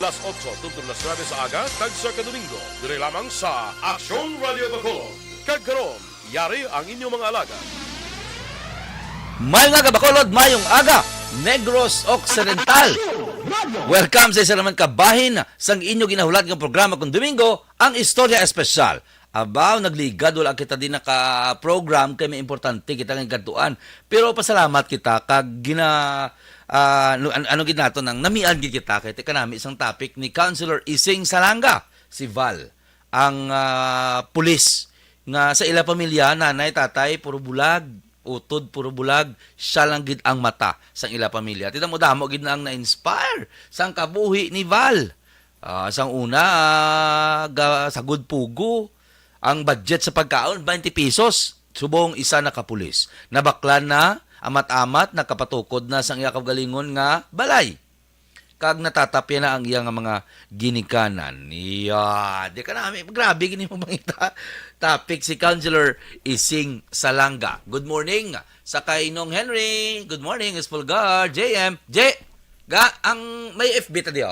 Las 8 tuntun las 9 sa aga, kag sa kadomingo. Dire lamang sa Aksyon Radio Bacolod. Kag karon, yari ang inyong mga alaga. May nga Bacolod, mayong aga, Negros Occidental. Welcome sa isa naman kabahin sang inyo ginahulat ng programa kung Domingo, ang Istorya Espesyal. Abaw, nagligad, wala kita din naka-program, kaya may importante kita ng kantuan. Pero pasalamat kita, kag ginato nang namian kita, kaya teka namin isang topic ni Councilor Ising Salanga, si Val, ang pulis, nga sa ila pamilya, nanay, tatay, puro bulag, utod, puro bulag, siya lang gid ang mata sang ila pamilya. Tita mo damo gid na ang na-inspire sang kabuhi ni Val. Sang una, sagod pugo, ang budget sa pagkaon, 20 pesos. Subong isa na kapulis. Nabaklan na, amat-amat, nakapatukod na sang iya kagalingon nga balay. Kag natatapya na ang iyang mga ginikanan. Di ka namin, grabe gini mo mangita. Topic si Councilor Ising Salanga. Good morning sa Kainong Henry. Good morning, Espulgar, JM. Ang may FB tadi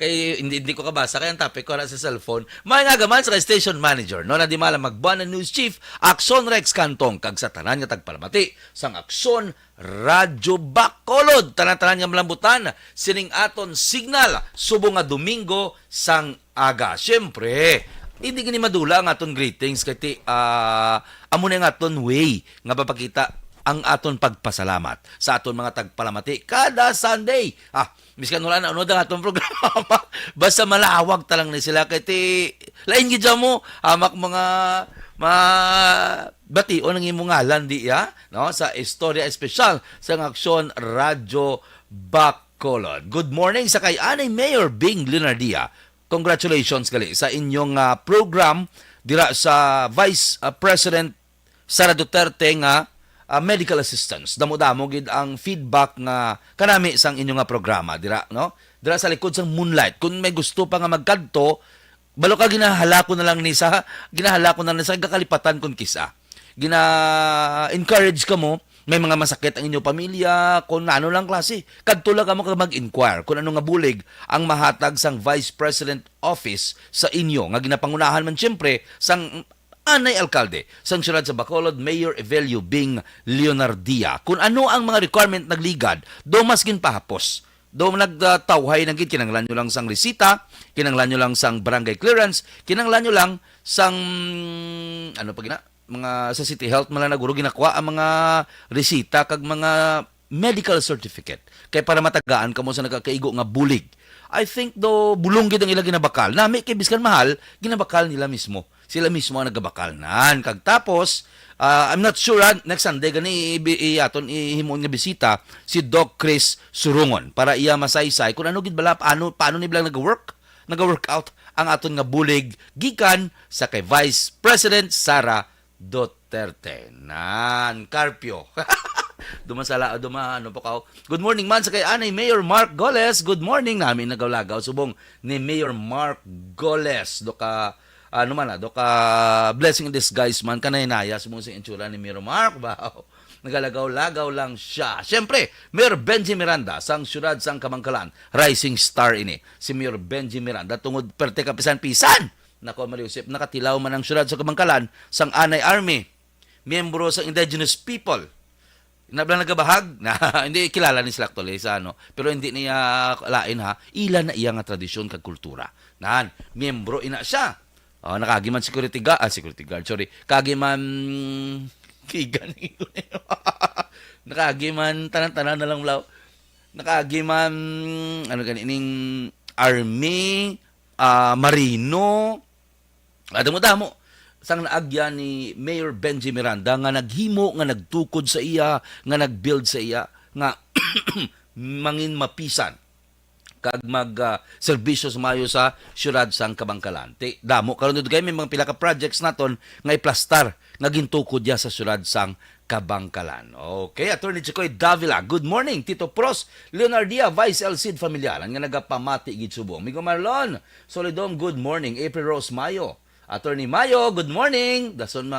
kay hindi ko kabasa, kaya ang topic ko na sa cellphone. May nagaman sa station manager, no, na di malang magbuwan news chief, Akson Rex Cantong, kag sa tanan nga tagpalamati, sang Akson Radyo Bacolod, tanan-tanan nga malambutan, sining aton signal, subong nga Domingo, sang aga. Siyempre, hindi gini madula ang aton greetings, kaya amo na nga aton way, nga papakita ang aton pagpasalamat sa aton mga tagpalamati kada Sunday. Miskan wala na unod ang atong programa. Basta malawag talang ni sila. Kaya lain gidya mo, amak mga bation ng imong ngalan di no? Sa Istorya Espesyal sa Aksyon Radyo Bacolod. Good morning sa kay Anay Mayor Bing Leonardia. Congratulations gali sa inyong program dira sa Vice President Sara Duterte nga medical assistance. Damo-damo gid ang feedback nga kanami sang inyo nga programa dira, no? Dira sa likod sang Moonlight. Kung may gusto pa nga magkadto, balo ka ginahala ko na lang ni sa kakalipatan kun kisa. Encourage ka mo, may mga masakit ang inyong pamilya, kung ano lang klase. Kadto lang ka mo mag-inquire kung ano nga bulig ang mahatag sang Vice President Office sa inyo. Nga ginapangunahan man siyempre sang Anay Alkalde, sang siyudad sa Bacolod, Mayor Evelio Bing Leonardia. Kung ano ang mga requirement nagligad, do mas ginpahapos. Do nagtawhay ng kinanglan nyo lang sang resita, kinanglan nyo lang sang barangay clearance, kinanglan nyo lang sang, mga sa City Health, malanaguro ginakuha ang mga resita kag mga medical certificate. Kaya para matagaan ka mo sa nagkakaigo nga bulig. I think do bulong gid ang ila ginabakal. Nami kay biskan mahal, ginabakal nila mismo. Sila mismo ang nagabakal nan. Kag tapos, I'm not sure next Sunday gani aton ihimon nga bisita si Doc Chris Surungon para iya masaysay kung ano gid bala paano ni bilang nag-workout ang aton nga bulig gikan sa kay Vice President Sara Duterte. Nan Carpio. Good morning man sa kay Anay Mayor Mark Goles. Good morning namin nagawlagaw subong ni Mayor Mark Goles. Do ka blessing in disguise man kanay naya subong sa itsura ni Mayor Mark. Wow. Nagalagaw-lagaw lang siya. Siyempre, Mayor Benji Miranda sang siyudad sang Kamangkalan. Rising star ini. Si Mayor Benji Miranda tungod perte kapisan-pisan. Nako Mariusip, nakatilaw man ang siyudad sa Kamangkalan sang Anay Army. Miyembro sa indigenous people. Nablang nagabahag na hindi kilala ni Slack Tole sa pero hindi niya lain ila na iya nga tradisyon kag kultura. Nan, miyembro ina siya. Nakagiman security guard, kagiman kigan. Nakagiman tanan-tanan na lang law. Nakagiman kanining army, marino. Damo-damo sang naagya ni Mayor Benji Miranda nga naghimo nga nagtukod sa iya nga nagbuild sa iya nga mangin mapisan kag mag serbisyo mayo sa siyudad sang Kabangkalan. Damo karon dugay may mga pila ka projects naton nga iplastar nga gintukod ya sa siyudad sang Kabangkalan. Okay, Attorney Chicoy Davila. Good morning, Tito Pros Leonardia, Vice Elcid Familiaran nga nagapamati gid subong. Migo Marlon Solidom, good morning. April Rose Mayo. Attorney Mayo, good morning. Dason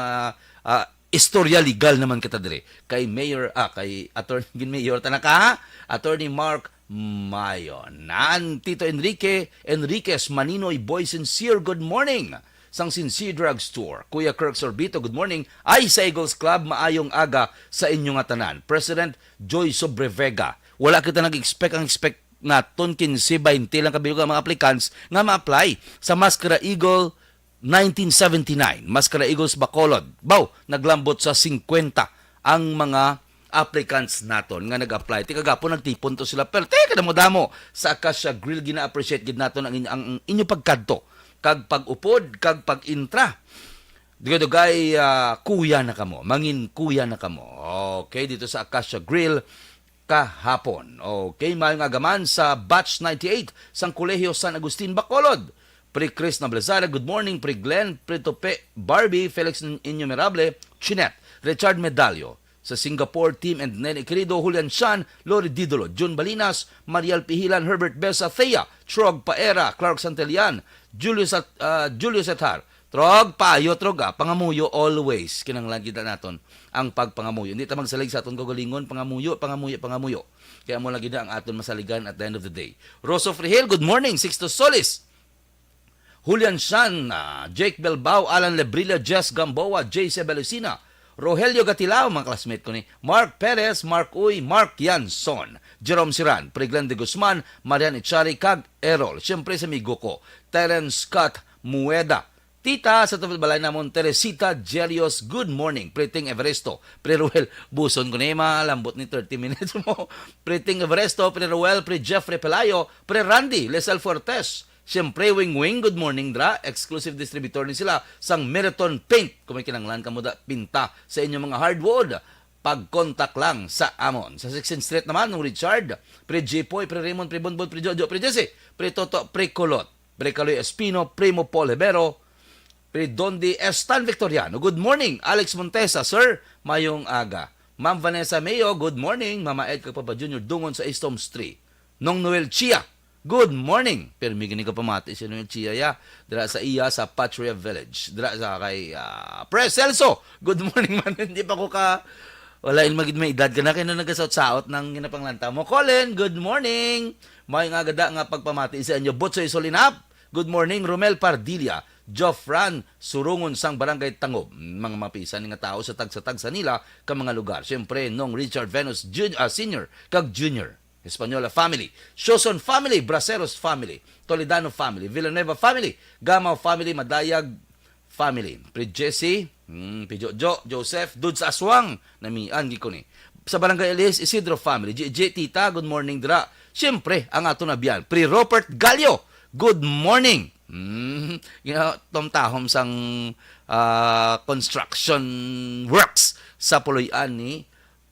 istorya legal naman kita dire. Kay Mayor, kay Attorney Mayor Tanaka, Attorney Mark Mayo. Nan Tito Enriquez Maninoy Boy Sincere, good morning. Sang Sincere Drugstore. Kuya Kirk Sorbito, good morning. Ay sa Eagles Club, maayong aga sa inyong atanan. President Joy Sobrevega. Wala kita nag-expect, ang expect naton 15-20 lang kabilog ang mga applicants nga ma-apply sa Mascara Eagle 1979. Mascara Eagles Bacolod. Naglambot sa 50 ang mga applicants naton nga nag-apply. Kagapon nagtipon to sila. Pero damo-damo sa Acacia Grill gina-appreciate gid naton ang inyo pagkadto. Kag pag-upod, kag pag-intra. Dugay kuya na kamo. Mangin kuya na kamo. Okay, dito sa Acacia Grill kahapon. Okay, mayong agaman sa Batch 98 sang Kolehiyo San Agustin Bacolod. Pre Chris Nablazada, good morning. Pre Glenn, Pre Tope, Barbie, Felix Innumerable, Chinette, Richard Medallo. Sa Singapore team and Nene Querido, Julian Shan, Lori Didolo, Jun Balinas, Mariel Pihilan, Herbert Besa, Thea, Trog Paera, Clark Santelian, Julius Etar, Trog Payo, Troga, Pangamuyo always. Kinanglan kita naton ang pagpangamuyo. Hindi ta magsalig sa aton kagalingon, pangamuyo. Kaya mo lagi na ang aton masaligan at the end of the day. Rosso Frihel, good morning. Sixto Solis, Julian Shan, Jake Belbao, Alan Lebrilla, Jess Gamboa, Jay Sebelicina, Rogelio Gatilao, mga classmate ko ni Mark Perez, Mark Uy, Mark Yanson, Jerome Siran, Preglan de Guzman, Marian Echari, Kag Errol, siyempre sa migo ko, Terence Scott Mueda, Tita sa tupad balay namon, Teresita Jelios, good morning, Preting Everesto, Pre-Ruel, buson ko na yung malambot ni 30 minutes mo, Preting Everesto, Pre-Ruel, Pre-Jeffrey Pelayo, Pre-Randy, Lesel Fortes, siyempre, Wing, good morning, Dra. Exclusive distributor ni sila sang Meriton Paint. Kung may kinanglan ka mo da, pinta sa inyong mga hardwood, pag-contact lang sa Amon. Sa 16th Street naman, ng Richard, Pre Jipoy, Pre Raymond, Pre Bonbon, Pre Jojo, Pre Jesse, Pre Toto, Pre Colot, Pre Caloy Espino, Primo Paul Hebero, Pre Dondi Estan Victoriano. Good morning, Alex Montesa, sir, mayong aga. Ma'am Vanessa Mayo, good morning. Mama Ed Kapapa Jr. Dungon sa East Homes 3. Nong Noel Chia, good morning. Pero may gini ka pamati si Noel Chia ya. Dira sa iya sa Patria Village. Dira sa kay Pres Celso. Good morning man. Hindi pa ko ka wala magid may edad ka na kaya nagasaot-saot ng ginapanglanta mo. Colin, good morning. May nga gada nga pagpamati sa inyo. Botsoy Solinap. Good morning. Romel Pardilla. Jofran Surungon sang Barangay Tangob. Mga mapisan nga tao sa tag sa nila ka mga lugar. Siyempre, nung Richard Venus Senior kag Junior. Espanyola family, Shoson family, Braceros family, Toledano family, Villanueva family, Gamao family, Madayag family, Pre Jesse, Jojo, Joseph, Dudes Aswang, namian ko ni. Sa Barangay Elias, Isidro family, JJ Tita, good morning dra. Siyempre, ang ato na biyan, Pre Robert Gallo, good morning. Tomtahom sang construction works sa Puloy-an ni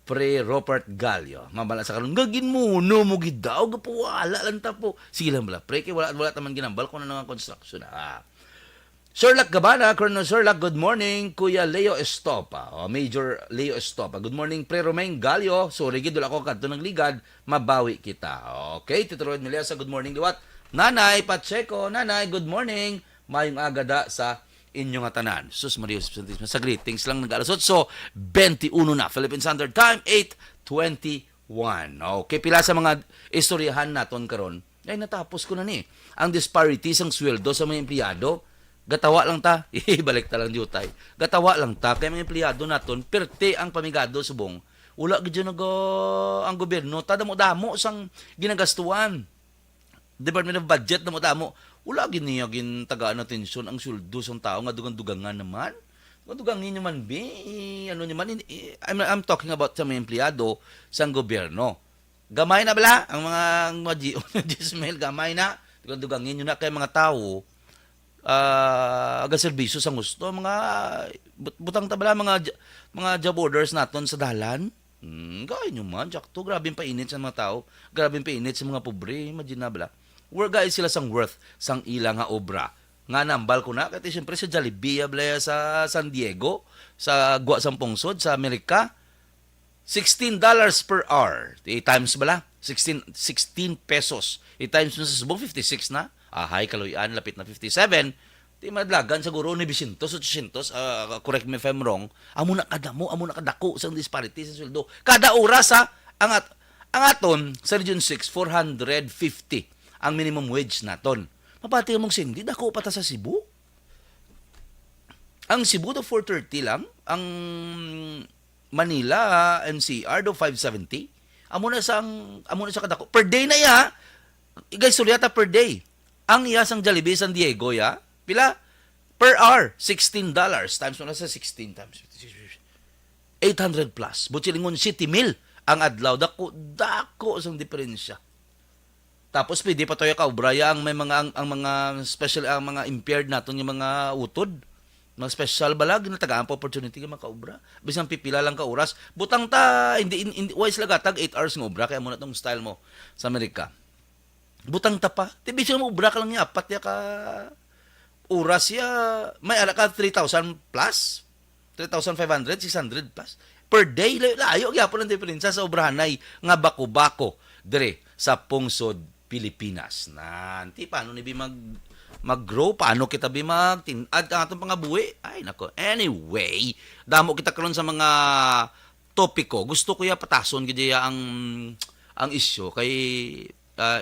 Pre Robert Gallo. Mabala sa karon gagin mo no mo gidaw gapo wala lang ta po. Sige lang bala pre kay wala taman ginambal ko na nga construction. Sherlock Gabana, Colonel Sherlock, good morning. Kuya Leo Estopa, Major Leo Estopa. Good morning Pre Romain Gallo. Sorry gid wala ko kadto ng ligad, mabawi kita. Okay, Tito Roy Melesa, good morning liwat. Nanay Pacheco, nanay, good morning. Mayong agada sa inyong tanan. Sus Maria Santisima. Sa greetings lang nag-alasot. So, 21 na. Philippine Standard Time, 8:21. Okay, pila sa mga istoryahan naton karon ay natapos ko na ni. Ang disparities ang sweldo sa mga empleyado, gatawa lang ta. Ibalik ta lang diutay. Gatawa lang ta. Kaya mga empleyado naton, perte ang pamigado subong. Wala gid ang gobyerno. Tadamo-damo sang ginagastuan. Department of Budget na mo damo. Wala gini gin tagaan atensyon ang suldo sa tao nga dugang-dugangan naman. Dugangin naman ano naman I'm talking about sa mga empleyado sa gobyerno. Gamay na bala ang mga Gismail gamay na. Dugangin niyo na kay mga tao aga serbisyo sa gusto mga butang tabala mga job orders naton sa dalan. Gawin nyo man, jakto, grabing painit sa mga tao, grabing painit sa mga pobre, imagine na bala. Guys sila sang worth sang ilang nga obra. Nga nambal ko na, kasi siyempre sa Jollibee blaya sa San Diego, sa Gua Sampungsod, sa Amerika, $16 per hour. I-times bala, 16 pesos. I-times mo sa subong, 56 na. Ahay, Kaloyan, lapit na 57. Di madlagan, siguro, 900, 800, correct me if I'm wrong, amo na kadamo, amo na kadako sa disparity sa sweldo. Kada oras, Ang aton, sa Region 6, 450 ang minimum wage naton. Mapati mong sindi, dako pa ta sa Cebu. Ang Cebu do 430 lang, ang Manila, NCR do 570. Amo na sa kadako. Per day na ya. Guys, sulyata per day. Ang iya sang Jollibee San Diego ya, pila? Per hour, $16 times mo na sa 16 times 800 plus. Butsilingon City Mill ang adlaw, dako sang diferensya. Tapos pwede pa tayo kaubraya ang may mga ang mga special ang mga impaired naton yung mga utod. Mga special balag na tagaan pa opportunity ka makaubra. Bisan pipila lang ka oras. Butang ta hindi wise lagatag 8 hours ng obra kaya mo na tong style mo sa Amerika. Butang ta pa. Tibi siya mo obra ka lang niya apat ya ka oras ya may ala ka 3,000 plus. 3,500, 600 plus per day. Layo gyapon ang diferensya sa obrahanay nga bako-bako dire sa pungsod Pilipinas. Nanti paano ni mag-grow, paano kita mag-tinad ang atong pangabuhi? Ay, nako. Anyway, damo kita karon sa mga topiko. Gusto ko ya patason gid ang isyu kay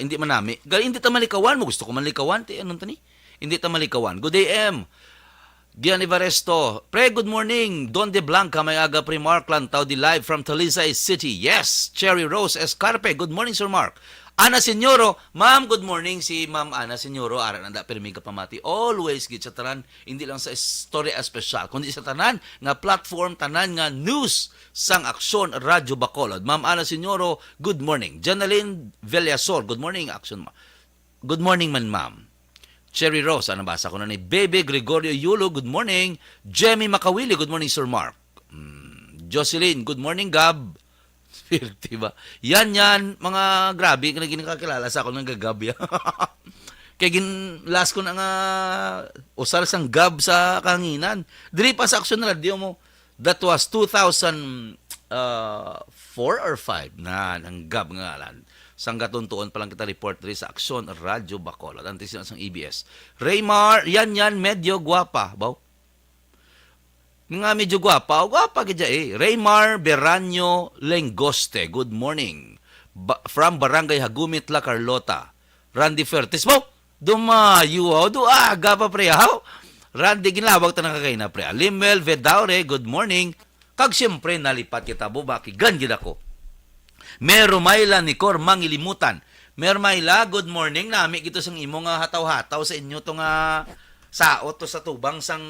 hindi manami. Hindi ta malikawan mo. Gusto ko malikawan. Anong tani? Hindi ta malikawan. Good day, M. Gian Ivaresto. Pre, good morning. Don de Blanca, may aga pre Mark Lantaw di live from Talisay City. Yes, Cherry Rose Escarpe. Good morning, Sir Mark. Ana Senyoro, ma'am, good morning si Ma'am Ana Senyoro. Ara nanda permi ka pamati. Always gid sa tanan, hindi lang sa story special, kundi sa tanan nga platform, tanan nga news sang Aksyon Radyo Bacolod. Ma'am Ana Senyoro, good morning. Janeline Villasor, good morning Aksyon. Good morning man, ma'am. Cherry Rose, nabasa ko na ni Baby Gregorio Yulo, good morning. Jemmy Makawili, good morning Sir Mark. Jocelyn, good morning Gab. Diba? Yan, mga grabe, na ginakakilala sa ako ng gagabi. Kaya last ko na nga usal sang gab sa kanginan. Diri pa sa Aksyon Radio mo, that was 2004 or 5 na ang gab nga alan. Sang gatuntuon pa lang kita report diri sa Aksyon Radio Bacolod. Antes na sang EBS. Raymar, yan, medyo guwapa. Baw? Nga medyo guwapa. Guwapa kaya Raymar Beranyo Lengoste. Good morning. From Barangay Hagumit, La Carlota. Randy Fertis. Mo, dumayo. Duaga pa pre. Randy, ginlawag ta nakakay na pre. Limel Vedaure, good morning. Kag siyempre nalipat kita bubaki. Gangid ako. Merumayla ni Cor Mangilimutan. Merumayla, good morning. Nami gito sang imo nga hataw-hataw sa inyo to nga saot to sa tubang sang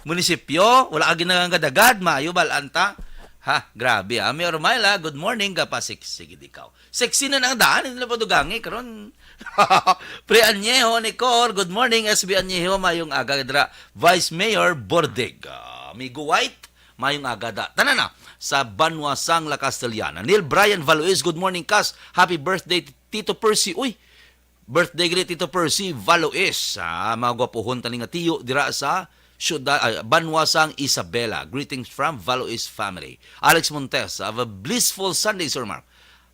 munisipyo. Wala ka ginagagad, maayo balanta. Ha, grabe ha. Merumayla, good morning. Kapasik, sige ikaw. Sexy na nang daan, hindi na padugangi. Karon. Pre Anyeho ni Cor, good morning. SB Anyeho, mayong agadra. Vice Mayor Bordeg. Amigo White, mayong agada. Tanan na. Sa Banwasang La Castellana. Neil Brian Valois, good morning, Kas. Happy birthday, Tito Percy. Uy, birthday gini Tito Percy Valois. Mga gwapuhon taning nga tiyo dira sa Banwasang Isabela. Greetings from Valois family. Alex Montes, have a blissful Sunday, Sir Mark.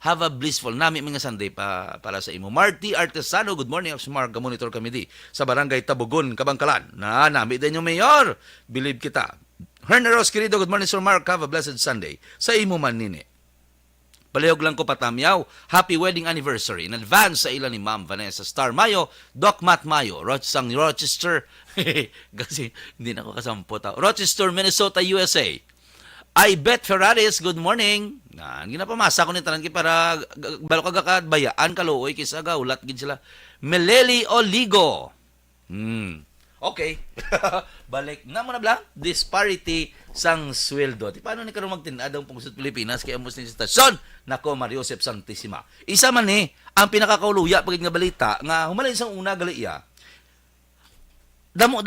Have a blissful nami mga Sunday para sa imo. Marty Artesano, good morning, Sir Mark. Monitor kami di sa Barangay Tabugon, Kabangkalan. Nami din yung mayor. Believe kita. Herneros, querido, good morning, Sir Mark. Have a blessed Sunday. Sa imo man nini. Palihog lang ko patamyaw. Happy wedding anniversary. In advance sa ilan ni Ma'am Vanessa Star Mayo, Doc Matt Mayo, sang Rochester. Kasi hindi na ako kasampot. Rochester, Minnesota, USA. I bet Ferraris, good morning. Ginapamasa ko ni Tarangi para balo kagakadbayaan kaluoy kisa gaulat gid sila. Meleli Oligo. Okay. Balik na mo na blang disparity sang sweldo. Ti paano ni karon magtinad ang pungsod Pilipinas kay amos ni stasyon nako Mario Joseph Santissima. Isa man ni ang pinakakauluya pagid nga balita nga humalin sang una gali iya. Damo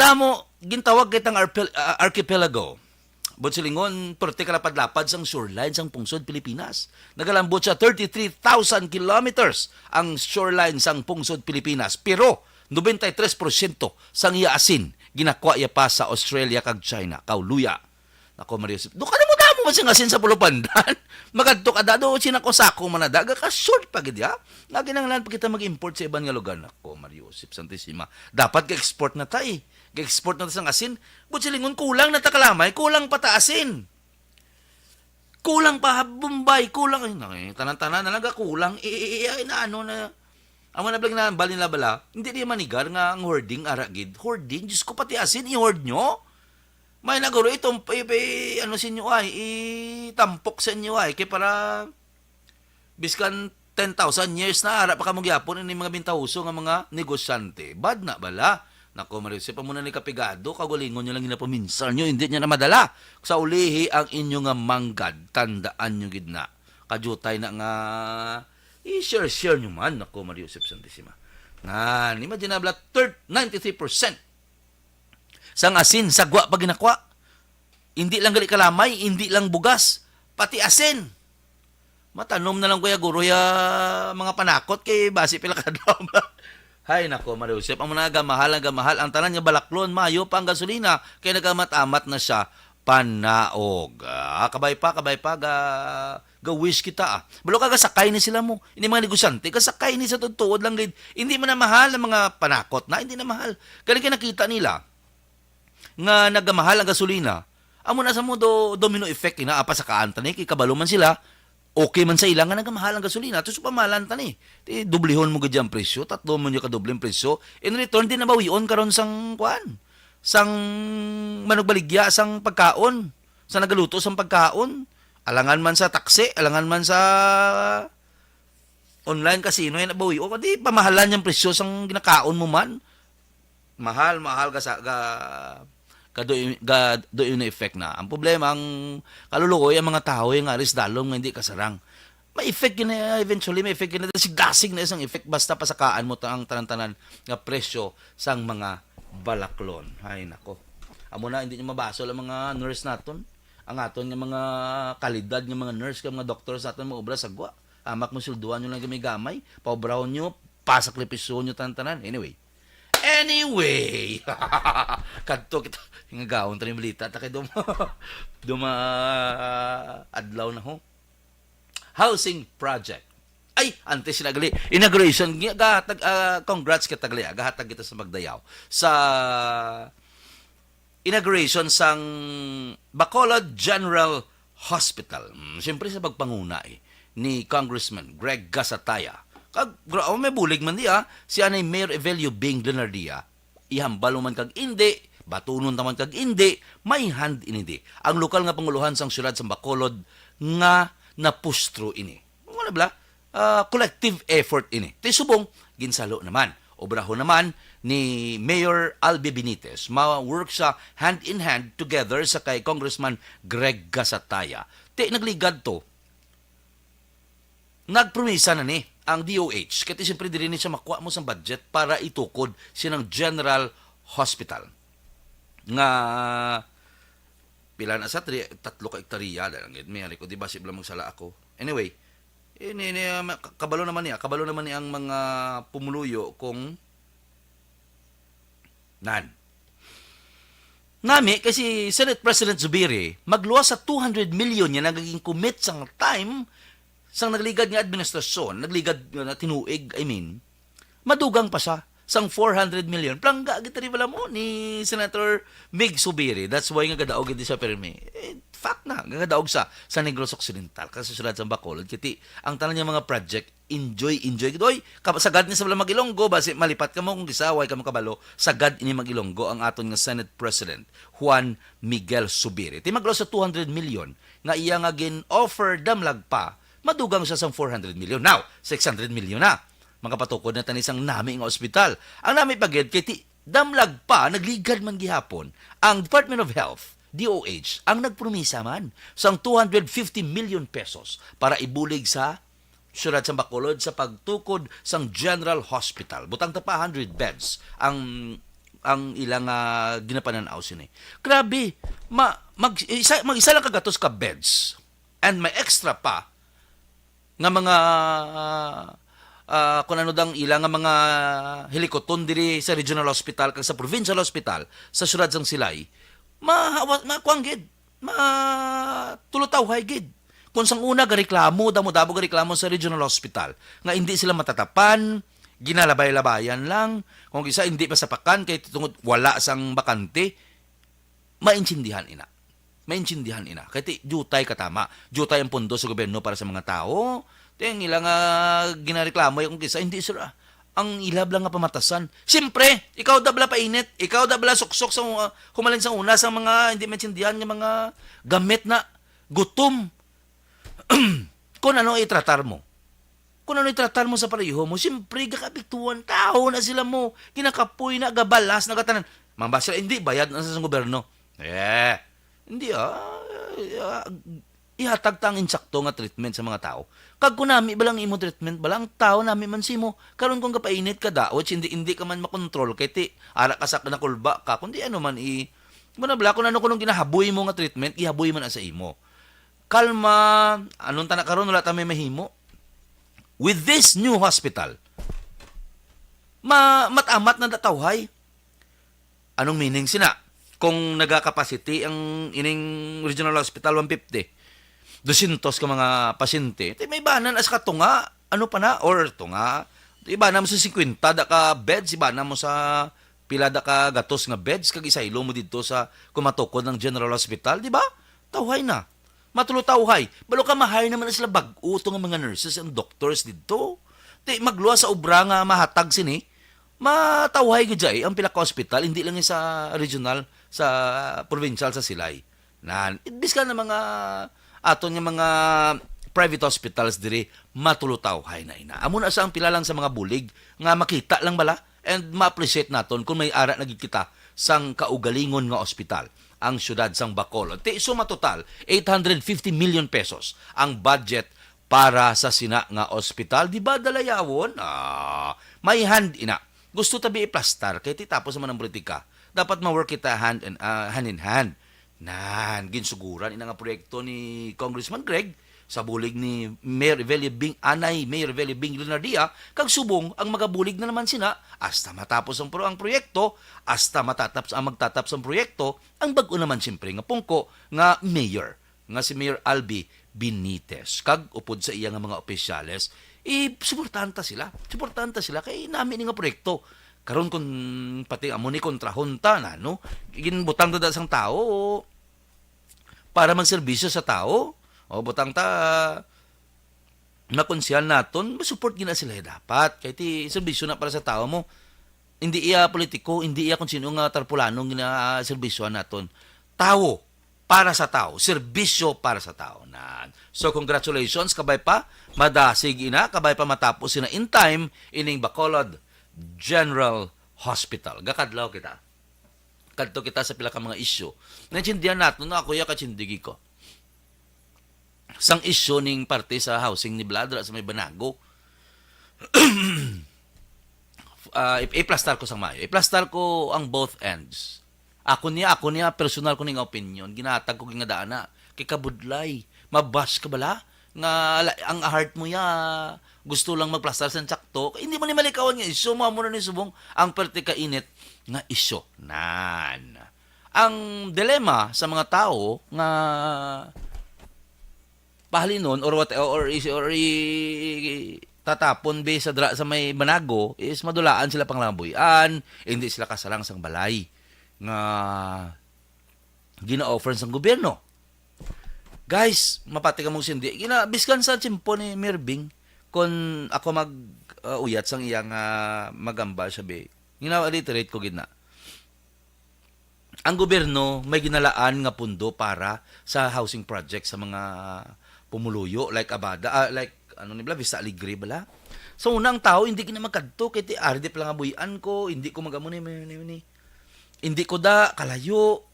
gintawag kitang archipelago. Butsilingon perti kalapad-lapad sang shoreline sang pungsod Pilipinas. Nagalambot sa 33,000 kilometers ang shoreline sang pungsod Pilipinas. Pero 93% sang iya asin ginakwa iya pa sa Australia kag China. Kauluya. Nako Mario. Do ka mo damo man sing asin sa Pulupandan. Magadto ka dado sinako-sako man daga ka short pa gid ya. Naginanglan pa kita mag-import sa ibang nga lugar. Nako Mario Santissima. Dapat ka-export na ta eh. Ka-export na ta sang asin. Butsilingon kulang na ta kalamay, kulang pa ta asin. Kulang pa, Bombay, kulang. Ay, tanan-tanan na lang kulang. Ano na. Ang mga nablag na balin na bala, hindi niya manigar nga ang hoarding, aragid. Hoarding? Diyos ko, pati asin, i-hoard nyo? May naguro, itong, ano sa inyo ay, itampok sa inyo ay, kaya para, biskan 10,000 years na, harap pa ka magyapon, ini mga bintahuso nga mga negosyante. Bad na bala? Nako, Marisip, pa muna ni Kapigado, kagulingon nyo lang ginapaminsan nyo, hindi niya na madala. Sa ulihi ang inyo nga manggad, tandaan nyo gidna. Kajutay na nga, i-share nyo man. Nako, Mariusip Santissima. Nga, imagine na bala, 93% sang asin, sagwa pag ginakwa. Hindi lang gali kalamay, hindi lang bugas, pati asin. Matanom na lang kuya guro ya mga panakot kay basi pila ka daw. Hay nako, Mariusip, ang mga gamahal ang tanan nga balaklon, mayo pa ang gasolina kay nagama't-amat na siya panaog. Kabay pa wish kita. Balo ka sakay ni sila mo. Ini mga negosyante kasakay ni sa tutuod lang gid. Hindi man na mahal ang mga panakot na, hindi na mahal. Kani nakita nila nga nagamahal ang gasolina. Amo na sa mo domino effect ina apa sa kaanta ni kay kabalo man sila. Okay man sa ilang nga nagamahal ang gasolina, to pamahalan tani. Dublihon mo gid ang presyo, tatlo mo niya ka dobleng presyo. In return din nabawion karon sang kuan. Sang manugbaligya sang pagkaon, sa nagaluto sang pagkaon. Alangan man sa taksi, alangan man sa online casino yan nabawi. O kadi pamahalan yung presyo sang ginakaon mo man. Mahal ka sa do yun effect na. Ang problema, ang kalulukoy, ang mga tao yung aris dalong hindi kasarang. May effect yun na eventually, may effect yun na sigdasig na isang effect basta pasakaan mo ang tanan-tanan nga presyo sang mga balaklon. Ay nako. Amo na hindi nyo mabaso lang mga nurse naton. Ang aton nga mga kalidad nga mga nurse nga mga doctors naton mo obra sagwa. Amak mo silduan nyo lang gamay, paubrahon nyo, pasaklipiso nyo tanan-tanan. Anyway, kadto kita nga gaon tani balita ta kay duma adlaw na ho. Housing project. Ay, antes sila gali inauguration gahatag congrats kita gali gahatag kita sa Magdayaw sa inauguration sang Bacolod General Hospital. Siyempre sa pagpanguna ni Congressman Greg Gasataya. May bulig man diya, si anay Mayor Evelio Bing Lenardia, ihambalo man kag indi, batunon taman kag indi, may hand inindi. Ang lokal nga panguluhan sang syudad sa Bacolod nga napustro ini. Wala bla, collective effort ini. Tisubong, ginsalo naman. Obrahon naman ni Mayor Albi Benitez, ma-work sa hand in hand together sa kay Congressman Greg Gasataya. Nagligad to, nagpromisa na ni ang DOH, kasi siyempre din siya makuha mo sa budget para itukod sinang General Hospital. Nga, pila na sa 3 ka hektarya, may ko, di ba sibla magsala ako. Anyway, kabalo naman niya ang mga pumuluyo kung Nami, kasi Senate President Zubiri, magluwas sa 200 million niya nagiging commit sang time sang nagligad nga administrasyon, nagligad na tinuig, madugang pa siya sang 400 million. Plangga, gitari wala mo ni Senator Mig Zubiri. That's why nga gadaog iti siya permi. Fact na, gadaog sa Negros Occidental, kasi sulat sa Bacolod. Kiti, ang tanan niya mga project, enjoy. Doy, sagad ni sa wala Mag-Ilonggo, basi malipat ka mo kung gisaway ka mo kabalo, sagad ini Mag-Ilonggo ang aton nga Senate President, Juan Miguel Zubiri. Ti maglo sa 200 million, nga iya nga gin-offer damlag pa, madugang siya sa 400 million. Now, 600 million na. Mga patukod na tanisang nami nga ospital. Ang nami pagid, kiti damlag pa, nagligad man gihapon, ang Department of Health, DOH, ang nagpromisa man sang 250 million pesos para ibulig sa syudad sa Bacolod sa pagtukod sang General Hospital. Butang ta pa 100 beds ang ilang ginapananaw sini. Grabe, mag-isa lang kagatos ka beds and may extra pa nga mga kung ano dang ilang nga mga helikoton diri sa regional hospital kag sa provincial hospital sa syudad sang Silay makuang gid tulutawhay gid kung sang una gareklamo damo gareklamo sa regional hospital nga hindi sila matatapan ginalabay-labayan lang kung isa hindi pa sapakan kay tungod wala sang bakante maintindihan ina maintindihan ina. Kaya ti, jutay katama. Jutay ang pondo sa gobyerno para sa mga tao. Ting ilang ginareklamo yung kisa, hindi sila. Ang ilab lang nga pamatasan. Siyempre, ikaw dabla painit. Ikaw dabla suksok sa humalin sa una sa mga hindi maintindihan ng mga gamit na gutom. Kung ano itratar mo. Kung ano itratar mo sa pareho mo, siyempre, kakapituan, tao na sila mo. Kinakapoy na, gabalas, nagatanan. Mamba sila, hindi, bayad na sa gobyerno. Hindi ihatag tang insakto nga treatment sa mga tao. Kag kunami balang imo treatment balang tao nami man simo. Karon kung kapainit ka daot hindi ka man makontrol kay ti ara ka sa nakulba ka kundi ano man manabla kung ano kunong ginahaboy mo nga treatment ihaboy man sa imo. Kalma, anong tanak karon wala ta may mahimo. With this new hospital, matamat na datawhay. Anong meaning sina? Kung naga-capacity ang ining regional hospital 150, 200 ka mga pasyente, may banan as ka tunga, ano pa na, or tunga, iba na mo sa 50 da ka beds, iba na mo sa pila da ka gatos nga beds, kag isaylo mo dito sa kumatukod ng General Hospital, di ba? Tawhay na. Matulo tawhay. Balo ka ma-hire naman na sila bag-uto ng mga nurses and doctors dito. Di magluwa sa obra nga mahatag sini, matawhay gajay ang pila ka hospital, hindi lang sa regional, sa provincial sa Silay. Na, ibis ka na mga aton nga mga private hospitals diri matulutaw hay na ina. Amo na sa ang pila lang sa mga bulig nga makita lang bala and ma-appreciate naton kung may ara nagikita sang kaugalingon nga ospital ang syudad sang Bacolod. Ti suma total 850 million pesos ang budget para sa sina nga ospital. Di ba dalayawon? May hand ina. Gusto tabi iplastar kay ti tapos naman ang politika. Dapat ma-work kita hand in hand. Ginsuguran ina nga proyekto ni Congressman Greg sa bulig ni Mayor Evelia Bing Leonardia kag subong ang magabulig na naman sina hasta matapos ang proyekto hasta magtatapos ang proyekto ang bag-o naman siyempre nga pungko nga mayor nga si Mayor Albi Benitez kag upod sa iya nga mga opisyales suportanta sila kay namin nga proyekto karon kun pati amo ni kontrahunta na no ginbutang ta sang tao para magserbisyo sa tao o butang ta na konsyal naton support gina sila dapat kay ti serbisyo na para sa tao mo hindi iya politiko hindi iya kun sino nga tarpulanong gina serbisyo naton tao para sa tao serbisyo para sa tao na so congratulations kabay pa madasig ina kabay pa matapos sina in time ining Bacolod General Hospital. Gakadlaw kita. Kadto kita sa pila ka mga isyu. Naintindihan natin na ako ya katsindigi ko. Sang isyu ning parte sa housing ni Bladra sa may Banago. I-plastar ko sang mayo. I-plastar ko ang both ends. Ako niya personal ko ning opinion. Ginatag ko nga daana kay kabudlay. Mabash ka bala nga ang heart mo ya gusto lang magplastar sa sakto, hindi mo ni malikawan nga isyo, mo na ni subong ang perte kainit nga isyo. Ang dilema sa mga tao nga pahalinon or tatapon be sa may Banago is madulaan sila panglambuyan, hindi sila kasalang sang balay nga gina-offer sang gobyerno. Guys, mapati ka mong sindi. Biskan sa tsimpo ni Mirbing kung ako uyat sang iyang magamba sabi. Gina-reiterate ko gina. Ang gobyerno may ginalaan nga pundo para sa housing project sa mga pumuluyo like Abada, like ano ni Vista Alegre bala. So unang tao hindi kina magkadto kay ti ardi pala nga buyan ko, hindi ko magamo ni. Hindi ko da kalayo.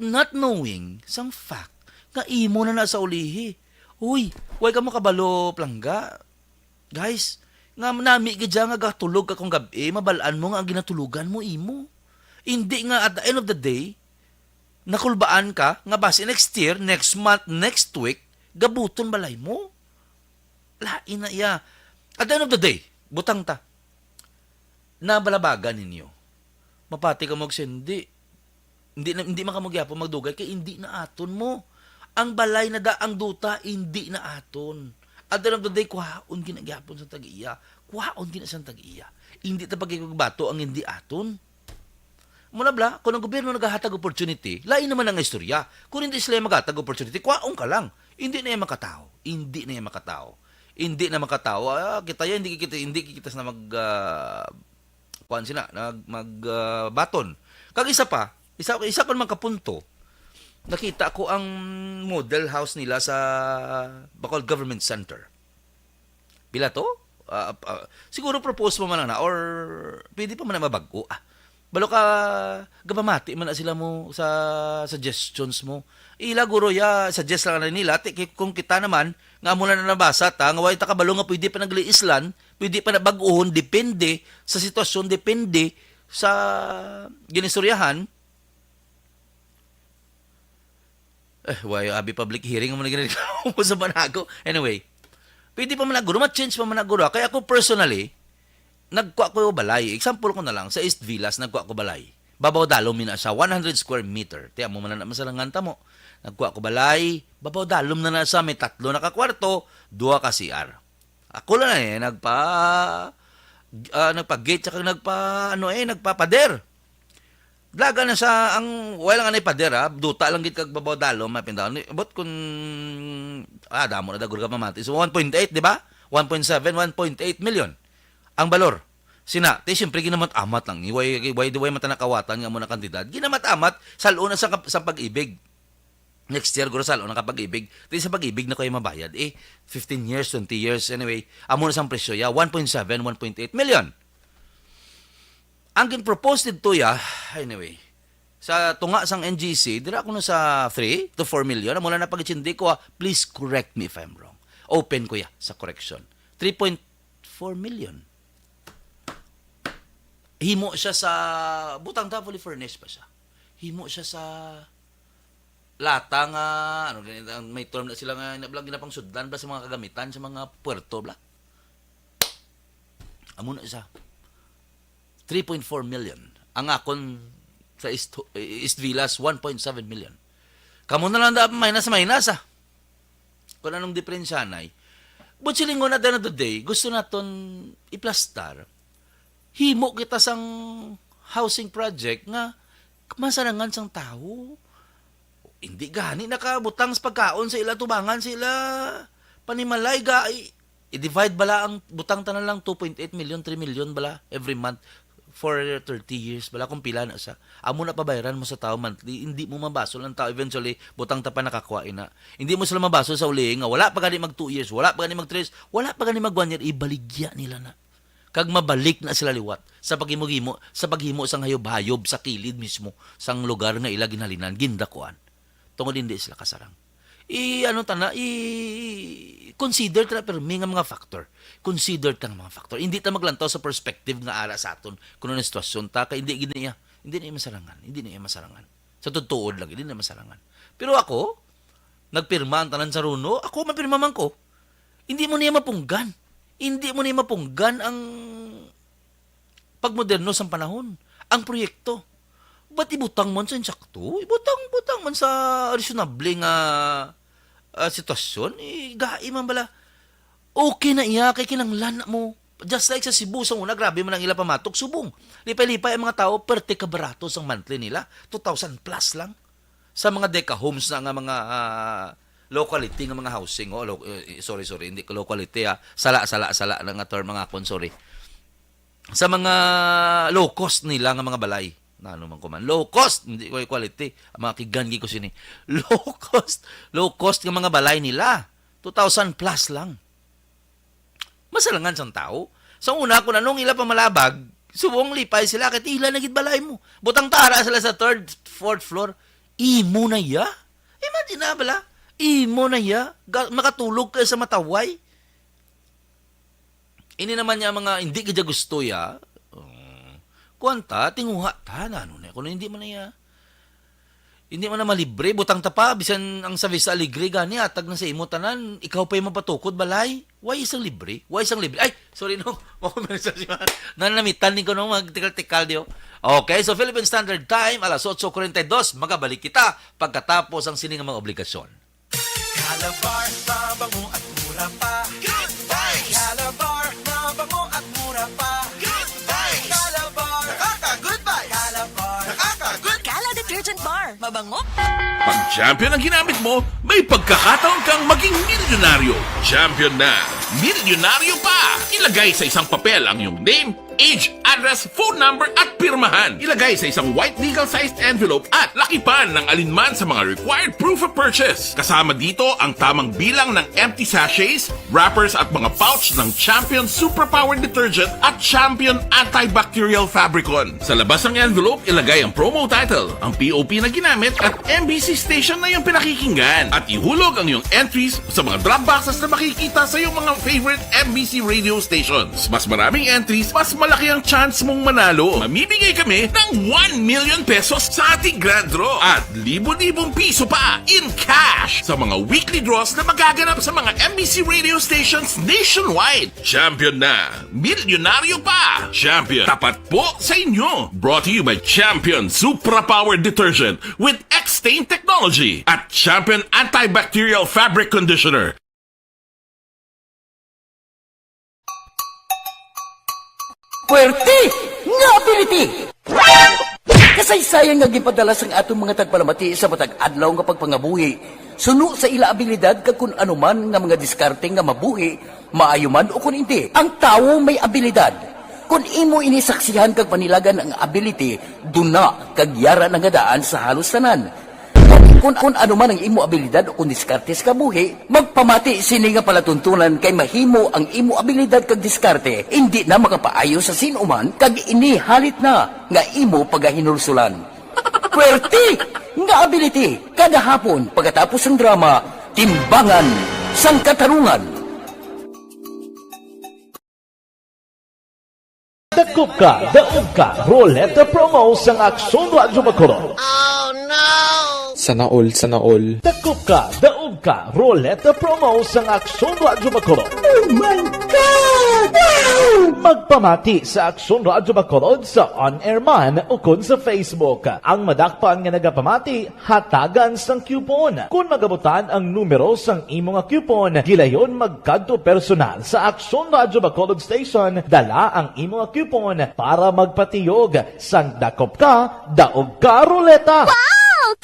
Not knowing some fact nga imo na sa ulihi. Uy, way ka mo kabalo plangga. Guys, nga nami gidya nga gatulog ka kung gabi, mabalaan mo nga ang ginatulugan mo imo. Hindi nga at the end of the day, nakulbaan ka nga base next year, next month, next week, gabuton balay mo. Lain na iya. At the end of the day, butang ta. Nabalabagan ninyo. Mapati ka magsendi. Hindi makamagyapo magdugay kay hindi na aton mo. Ang balay na daang duta, hindi na aton. At the end of the day, kuhaon ginagyapon sa tag-iya. Kuhaon gina sa tag-iya. Hindi ta pagkikagbato ang hindi aton. Muna bla, kung ang gobyerno naghahatag opportunity, lain naman ang istorya. Kung hindi sila maghatag opportunity, kwaong ka lang. Hindi na yung makatao. Hindi na yung makatao. Hindi na makatao. Kita yan, hindi kita na kuan sila, baton. Kag isa ko naman kapunto, nakita ko ang model house nila sa Bacolod Government Center. Pila to? Siguro propose mo man na or pwede pa man na mabago. Balo ka gabamati man na sila mo sa suggestions mo. Ila guro suggest lang na nila kung kita naman nga muna na nabasa ta nga way ta kabalo nga pwede pa nagliislan, pwede pa na bag-ohon, depende sa sitwasyon, depende sa ginistoryahan. Why abi public hearing mo na ginagawa mo sa Banago. Anyway, pwede pa man na guro, ma-change pa man na guro. Kaya ako personally, nagkuha ko balay. Example ko na lang, sa East Villas, nagkuha ko balay. Babaw dalom na siya, 100 square meter. Tiyan mo man na masalangan mo. Nagkuha ko balay, babaw dalom na siya, may 3 na kakwarto, 2 ka CR. Ako lang nagpa-gate, tsaka nagpapader. Daga na sa ang wala nga na pader duta lang gid kag babaw dalom mapindaw. But kung damo na dagol ka mamati. So 1.8, di ba? 1.7, 1.8 million ang balor. Sina, siyempre ginamat-amat lang. Iway mata nakawatan nga mo na kandidat. Ginamat-amat sa luna sa pag-ibig. Next year, guro sa luna kapag-ibig. Sa pag-ibig na kayo mabayad. 15 years, 20 years. Anyway, amo na sa presyo 1.7, 1.8 million. Ang gin-propose dito anyway, sa tunga sang NGC, dira ko na sa 3 to 4 million. Mula na pag-itsindi ko, please correct me if I'm wrong. Open ko sa correction. 3.4 million. Himo siya sa butang fully furnished pa siya. Himo siya sa lata nga may term na sila nga ginapang sudlan ba sa mga kagamitan sa mga puerto bla. Amo na siya. 3.4 million. Ang akon sa East Villas 1.7 million. Kamo na lang minus kung anong diferensya nay. But silingon na the day, gusto naton iplastar. Himo kita sang housing project nga masarangan sang tao. Hindi gani nakabutang sa pagkaon sa ila, tubangan sila panimalay i-divide bala ang butang tanan lang 2.8 million, 3 million bala every month for 30 years bala kung pila na sa amo na pabayaran mo sa tao monthly, hindi mo mabasol ang tao eventually butang ta pa nakakuha na. Hindi mo sila mabasol sa uli nga wala pa gani mag 2 years, wala pa gani mag 3 years, wala pa gani mag 1 year, ibaligya nila na. Kag mabalik na sila liwat sa paghimo sang hayob-hayob sa kilid mismo sang lugar nga ila ginhalinan gindakuan tungod hindi sila kasarang. Consider ta permi nga mga factor. Consider ta nga mga factor. Hindi ta maglantaw sa perspective nga ara sa aton kuno na sitwasyon ta kay hindi na masarangan. Sa tutuod lang hindi na masarangan. Pero ako nagpirma ang tanan sa runo, ako mapirma man ko. Hindi mo niya mapunggan ang pagmoderno sa panahon. Ang proyekto. Ba't ibutang man sa insakto? Ibutang man sa reasonable nga sitwasyon. Gai man bala. Okay na iya, kay kinanglan mo. Just like sa Cebu, sa una, grabe man ang ila pamatok, subong. Lipay-lipay ang mga tao, perte kabarato sa monthly nila. 2,000 plus lang. Sa mga deca homes na nga mga locality nga mga housing sorry hindi ko locality sala na nga term mga kon sorry sa mga low cost nila nga mga balay ano man ko man low cost hindi ko quality mga kigangi ko sini low cost nga mga balay nila 2,000 plus lang masalangan sang tao sa una kun anong ila pa malabag subong lipay sila ket ila na gid balay mo butang tara sila sa 3rd 4th floor imo na ya imagine na bala imo na ya, makatulog ka sa mataway. Ini naman niya mga hindi ka gusto ya. Kuwanta, tinguha ta na ano na kung hindi man na ya. Hindi man na malibre, butang ta pa bisan ang sa Vista Alegre gani atag na sa imo tanan, ikaw pa yung mapatukod balay. Why isang libre? Ay, sorry no. Nanamitan din ko nung magtikal-tikal diyo. Okay, so Philippine Standard Time, alas 8:42, magabalik kita pagkatapos ang sining mga obligasyon. Calabar, mabango at mura pa. Good vibes! Calabar, mabango at mura pa. Good vibes! Calabar, nakaka-good vibes! Calabar, mabango. Pag champion ang ginamit mo, may pagkakataon kang maging milyonaryo. Champion na, milyonaryo pa! Ilagay sa isang papel ang iyong name, age, address, phone number at pirmahan. Ilagay sa isang white legal-sized envelope at lakipan ng alinman sa mga required proof of purchase. Kasama dito ang tamang bilang ng empty sachets, wrappers at mga pouch ng Champion Superpower Detergent at Champion Antibacterial Fabricon. Sa labas ng envelope, ilagay ang promo title, ang POP na ginamit at MBC station na yung pinakikinggan. At ihulog ang iyong entries sa mga drop boxes na makikita sa iyong mga favorite MBC radio stations. Mas maraming entries, mas malaki ang chance mong manalo. Mamimigay kami ng 1 million pesos sa ating grand draw at libo-libong piso pa in cash sa mga weekly draws na magaganap sa mga MBC radio stations nationwide. Champion na, milyonaryo pa. Champion, tapat po sa inyo. Brought to you by Champion Superpower Detergent with X-Stain Technology at Champion Antibacterial Fabric Conditioner. Puwerte nga ability! Kasaysayan nga gipadala sang atong mga tagpalamati sa matag adlaw nga pagpangabuhi. Suno sa ila abilidad kag kun anuman nga mga diskarte nga mabuhi, maayo man o kun hindi. Ang tawo may abilidad. Kung imo inisaksihan kag panilagan ang ability, duna kag yara nga daan sa halos tanan. Kung ano man ang imo abilidad o kung diskarte sa kabuhi, magpamati sini nga palatuntunan kay mahimo ang imo abilidad kag diskarte, hindi na makapaayo sa sinuman kag inihalit na nga imo pagahinulsulan. Puwerte nga ability, kada hapon pagkatapos ng drama, Timbangan sang Katarungan. Dakop ka, daog ka, Roleta Promo sang Aksyon Radyo Bacolod. Sana all. Dakop ka, daog ka, Roleta Promo sang Aksyon Radyo Bacolod. Oh my God! Wow! Magpamati sa Aksyon Radyo Bacolod sa on-air man o kun sa Facebook. Ang madakpan nga nagapamati, hatagan sang coupon. Kung magabutan ang numero sang imo nga coupon, gilayon magkadto personal sa Aksyon Radyo Bacolod Station, dala ang imo nga coupon para magpatiyog sang dakop ka, daog ka, Roleta.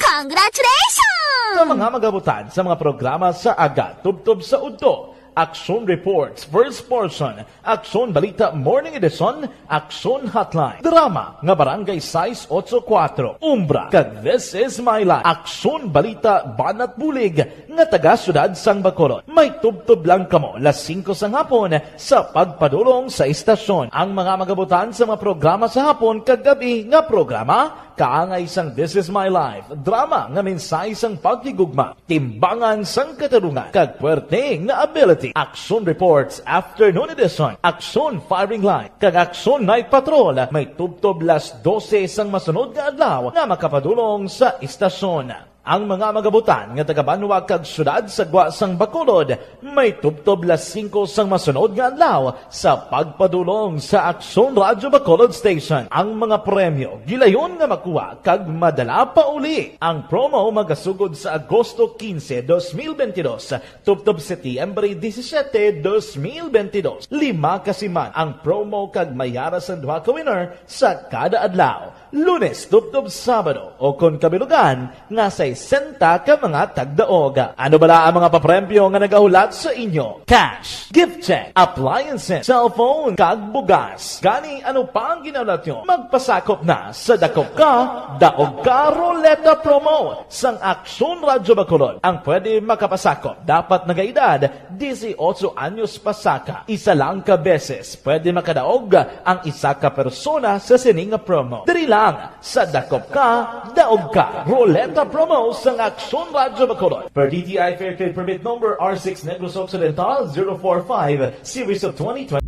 Congratulations! Sa mga magabutan sa mga programa sa Aga, Tubtob sa Udto, Aksyon Reports, First Portion, Aksyon Balita Morning Edition, Aksyon Hotline, Drama nga Barangay 684, Umbra, kag This Is My Life, Aksyon Balita Banat Bulig, nga taga Syudad Sang Bacolod. May tubtob lang kamo las 5 sang hapon sa pagpadulong sa istasyon. Ang mga magabutan sa mga programa sa hapon kag gabi nga programa, kaangay sang This Is My Life, drama nga mensahe sang pagtigugma, timbangan sang katarungan, kag puwerte nga ability, Aksyon Reports Afternoon Edition, Aksyon Firing Line, kag Aksyon Night Patrol, may tubtob las 12 sang masunod nga adlaw nga makapadulong sa istasyon. Ang mga magabutan nga taga-Banwa kag syudad sa Gwa sang Bacolod, may tubtob las 5 sang masunod nga adlaw sa pagpadulong sa Aksyon Radyo Bacolod Station. Ang mga premyo gilayon nga makuha kag madala pa uli. Ang promo magasugod sa Agosto 15, 2022, tubtob Setyembre 17, 2022. 5 kasiman ang promo kag mayara sa duha ka winner sa kada adlaw. Lunes, tubtob Sabado o kon kabilugan nga sa 60 ka mga tagdaog. Ano bala ang mga papremyo nga nagahulat sa inyo? Cash, gift check, appliances, cellphone, kag bugas. Gani ano pa ang ginaulat nyo? Magpasakop na sa Dakop Ka, Daog Ka Roleta Promo sang Aksyon Radyo Bacolod. Ang pwede makapasakop dapat nagaedad 18 anyos pasaka. Isa lang ka beses pwede makadaog ang isa ka persona sa sining promo. Diri lang sa Dakop Ka, Daog Ka Roleta Promo sang Aksyon Radyo Bacolod. Per DTI Fair Trade Permit Number R6 Negros Occidental 045 Series of 2020.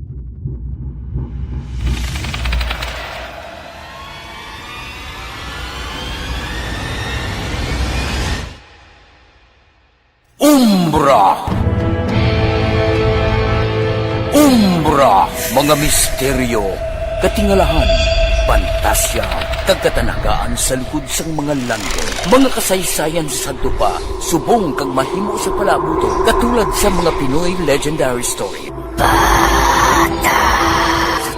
Umbra, mga misteryo, katingalahan, pantasya, kagkatanagaan sa likod sang mga langit. Mga kasaysayan sa santupa, subong kag mahimo sa palabuto, katulad sa mga Pinoy legendary story.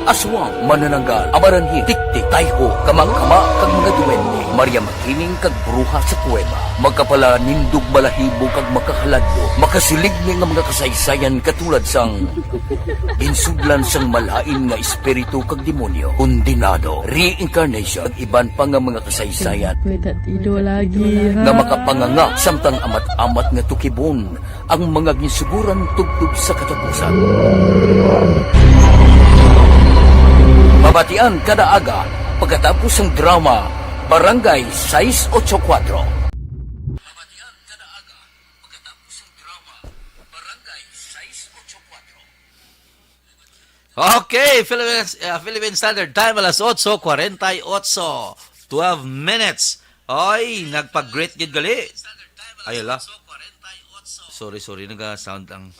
aswang, manananggal, amaranhi, tiktik, tayho, kamang-kama, kag mga duwende, Maria Makining kag bruha sa kuweba, magkapala nindog balahibo kag makahaladlo, makasilig ni nga mga kasaysayan katulad sang ginsudlan sang malain nga espiritu kag demonyo, kondinado, reincarnation, kag iban pa nga mga kasaysayan May tatido lagi, nga ha? makapanganga samtang amat-amat nga tukibon ang mga ginsuguran tugtog sa katapusan. Mabatian kada aga pagkatapos ng drama Barangay 684. Mabatian kada aga pagkatapos ng drama Barangay 684. Okay, Philippine Standard Time, alas 8:48. 12 minutes. Ay, nagpag-great gid gali. Ay, ala. Sorry, nag-sound ang...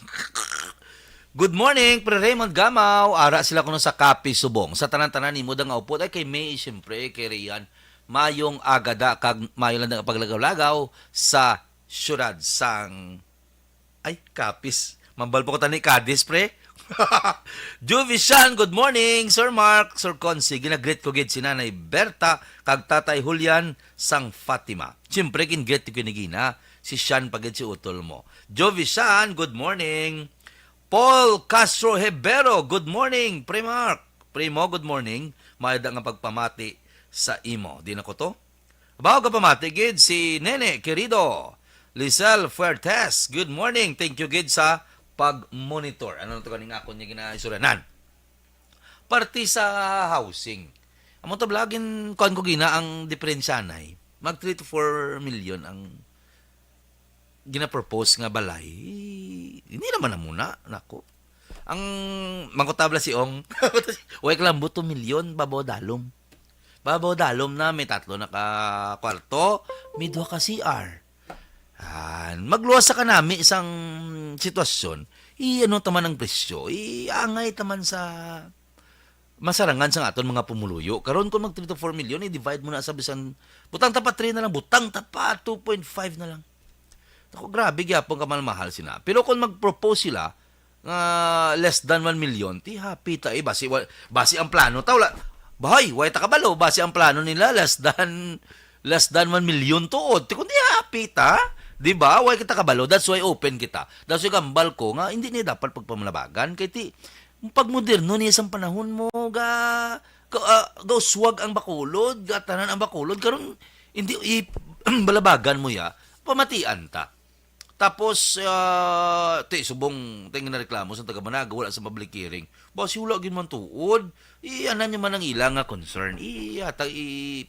Good morning, Pre Raymond Gamaw. Ara sila kuno sa Kapi Subong. Sa tanan-tanan nimo dang upod ay kay May, siyempre, kay Rian. Mayong agada kag mayo lang ang paglagaw-lagaw sa syudad sang ay Kapis. Mambal po ko tani Cadiz, pre. Juvishan, good morning, Sir Mark, Sir Consi. Ginagreet ko gid si Nanay Berta kag Tatay Julian sang Fatima. Siyempre kin-greet ko kinigina si Sean pagid si utol mo. Jovishan, good morning. Paul Castro Hebero, good morning. Pre Mark, Primo, good morning. Maeda nga pagpamati sa imo. Di na ko to? Bago ka pamati, gid si Nene, querido. Lizelle Fuertes, good morning. Thank you, gid sa pag-monitor. Ano na ito kaning ako niya ginaisuranan? Parti sa housing. Amo to blagin kon ko gina ang diferensyanay. Mag 3 to 4 million ang gina-propose nga balay. Hindi naman na muna, nako. Ang mangkotabla si Ong, way lang buto milyon, babaw dalom. Babaw dalom na may 3 na ka kwarto, may 2 ka CR. Magluwas sa kanami isang sitwasyon, ano taman ang presyo, angay taman sa masarangan sa aton mga pumuluyo. Karon kung mag 3 to 4 million, i-divide mo na sa bisan, butang tapat 3 na lang, butang tapat 2.5 na lang. Ako, grabe gyapon ka mahal sila. Pero kung mag-propose sila, less than 1 million, ti happy ta. Basi ang plano, tawla, bahay, way ta kabalo, basi ang plano nila, less than 1 million tuod. Kung di happy ta, di ba? Way kita kabalo, that's why open kita. That's why kambal ko nga, hindi niya dapat pagpamalabagan. Kaya ti, pag moderno niya isang panahon mo, uswag ang bakulod, tanan ang bakulod, karon hindi, balabagan mo ya, pamatian ta. Tapos, subong, tingin na reklamo sa taga-Managa, wala sa public hearing. Basi, wala gin man tuod. Anan nyo man ang ilang nga concern.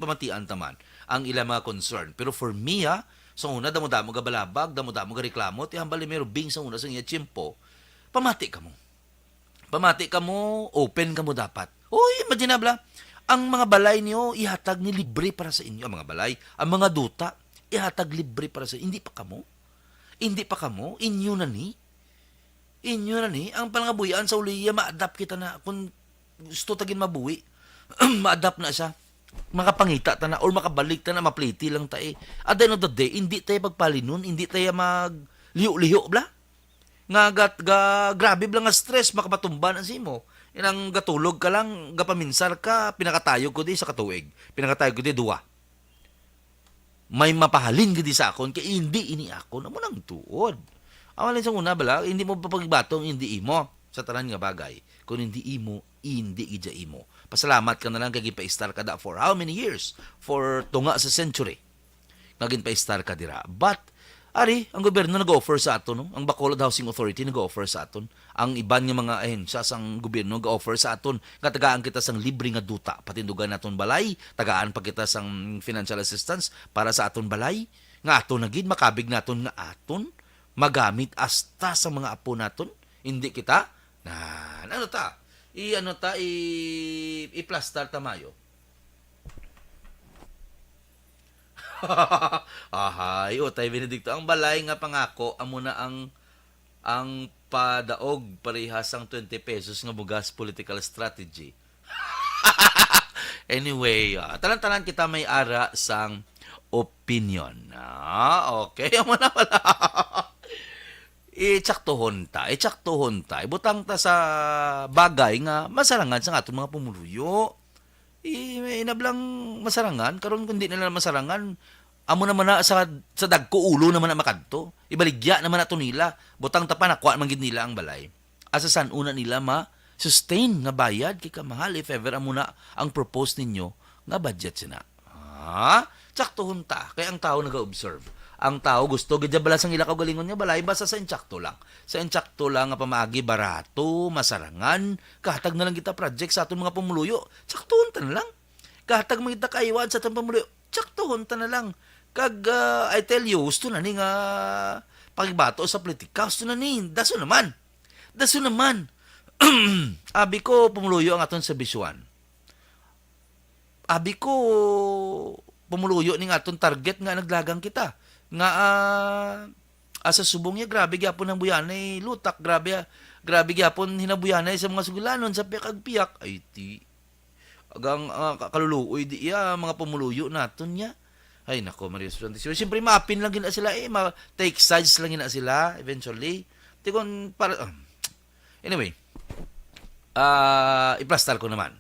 Pamatian taman ang ilang mga concern. Pero for me, sa una, damo-damo ga balabag, damo-damo ga reklamo, hambali meron bing sa una sa iya tiyempo, pamati ka mo. Pamati ka mo, open ka mo dapat. Uy, imaginabla, ang mga balay niyo, ihatag ni libre para sa inyo. Ang mga balay, ang mga duta, ihatag libre para sa inyo. Hindi pa kamo, inyo na ni. Ang palangabuyan sa uliya, ma-adapt kita na, kung gusto tagin mabuhi, ma-adapt na siya. Makapangita ta na, or makabalik ta na, mapliti lang tayo. At the end of the day, hindi tayo pagpalinon, hindi tayo mag-liho-liho, bla. Grabe bla nga stress, makapatumba na si mo. Inang gatulog ka lang, gapaminsar ka, pinakatayog ko di sa katuig. Pinakatayog ko di 2. May mapahalin gidi sa akon kay hindi ini ako na mo nang tuod. Amalin sa una bala, hindi mo papagbatong hindi imo sa tanan nga bagay. Kung hindi imo, hindi gidya imo. Pasalamat ka na lang kay gipa-star ka da for how many years? For tunga sa century. Naging pa-star ka dira. But ari, ang gobyerno nag-offer sa aton, no? Ang Bacolod Housing Authority nag-offer sa aton. Ang iban nga mga ahensya sang gobyerno nag-offer sa aton nga tagaan kita sang libre nga duta, patindugan naton balay, tagaan pa kita sang financial assistance para sa aton balay, nga aton na gid makabig naton nga aton magamit hasta sa mga apo naton. Hindi kita i-plaster tamayo. Ahay, Tay Benedicto, ang balay nga pangako amo na ang padaog parehas ang 20 pesos nga bugas political strategy. Anyway, tanan-tanan kita may ara sang opinion. Okay, amo na pala. Itsaktohon ta, ibutang ta sa bagay nga masarangan sa aton mga pumuluyo. Inablang masarangan, karon kundi nila masarangan, amo naman na sa dagko ulo naman na makadto. Ibaligya naman nato nila, butang ta pa nakuha man gid nila ang balay. Asa san una nila sustain nga bayad kay kamahal if ever amo na ang propose ninyo nga budget sina. Tsaktohon ta, kay ang tao naga-observe. Ang tao gusto gid balas ang ila kaugalingon nga balay basta sa insakto lang. Sa insakto lang nga pamaagi barato, masarangan, kahatag na lang kita project sa aton mga pumuluyo. Tsaktohon ta na lang. Kahatag mo kita kaiwan sa aton pumuluyo. Tsaktohon ta na lang. Kag I tell you, gusto na ni nga pagibato sa politika, gusto na ni. Daso naman. Abi ko pumuluyo ang aton sa bisuan. Abi ko pumuluyo ni nga aton target nga naglagang kita. Nga asa subong niya grabe gyapon ang buyanay lutak, grabe gyapon hinabuyanay sa mga sugulanon sa piyak ay ti agang kaluluoy di mga pumuluyo naton niya. Ay nako Maria Santisima, siyempre maapin lang gina sila take sides lang gina sila eventually. Tikon para anyway, iplastar ko naman.